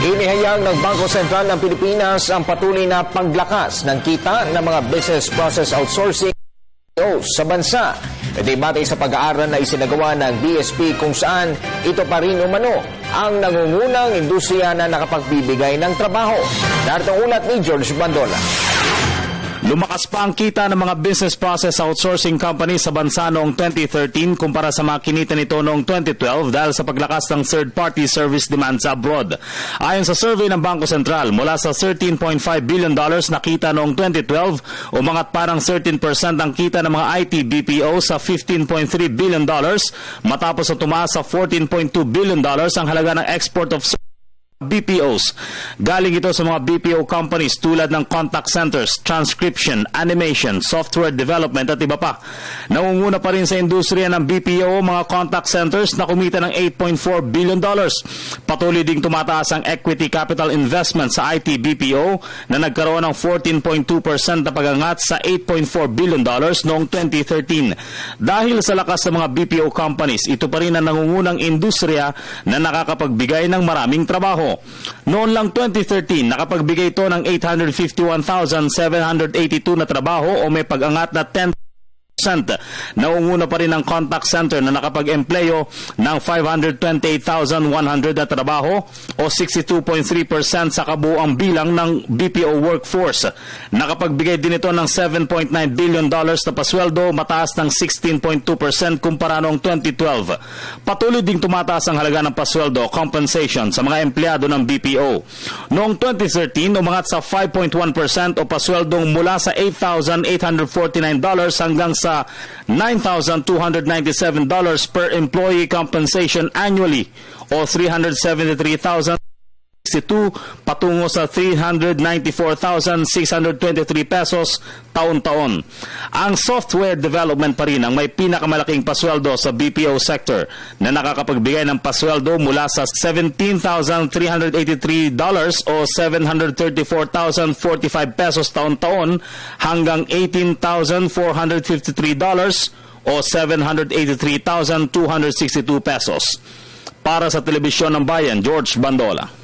Inihayag ng Bangko Sentral ng Pilipinas ang patuloy na paglakas ng kita ng mga business process outsourcing sa bansa. Ito'y batay sa pag-aaral na isinagawa ng BSP kung saan ito pa rin umano ang nangungunang industriya na nakapagbibigay ng trabaho. Narito ang ulat ni George Bandola. Lumakas pa ang kita ng mga business process outsourcing companies sa bansa noong 2013 kumpara sa mga kinita nito noong 2012 dahil sa paglakas ng third-party service demand sa abroad. Ayon sa survey ng Bangko Sentral, mula sa $13.5 billion na kita noong 2012, umangat parang 13% ang kita ng mga IT BPO sa $15.3 billion matapos na tumaas sa $14.2 billion ang halaga ng export of BPOs. Galing ito sa mga BPO companies tulad ng contact centers, transcription, animation, software development at iba pa. Nangunguna pa rin sa industriya ng BPO mga contact centers na kumita ng $8.4 billion. Patuloy ding tumataas ang equity capital investment sa IT BPO na nagkaroon ng 14.2% na pagangat sa $8.4 billion noong 2013. Dahil sa lakas ng mga BPO companies, ito pa rin ang nangungunang industriya na nakakapagbigay ng maraming trabaho. Noon lang 2013, nakapagbigay ito ng 851,782 na trabaho o may pag-angat na 10%. Naunguna pa rin ang contact center na nakapag-empleyo ng 528,100 na trabaho o 62.3% sa kabuuang bilang ng BPO workforce. Nakapagbigay din ito ng $7.9 billion na pasweldo, mataas ng 16.2% kumpara noong 2012. Patuloy ding tumataas ang halaga ng pasweldo compensation sa mga empleyado ng BPO. Noong 2013, umangat sa 5.1% o pasweldong mula sa $8,849 hanggang sa $9,297 per employee compensation annually o $373,062 patungo sa $394,623 pesos taon-taon. Ang software development pa rin ang may pinakamalaking pasweldo sa BPO sector na nakakapagbigay ng pasweldo mula sa $17,383 o $734,045 pesos taon-taon hanggang $18,453 o $783,262 pesos. Para sa Telebisyon ng Bayan, George Bandola.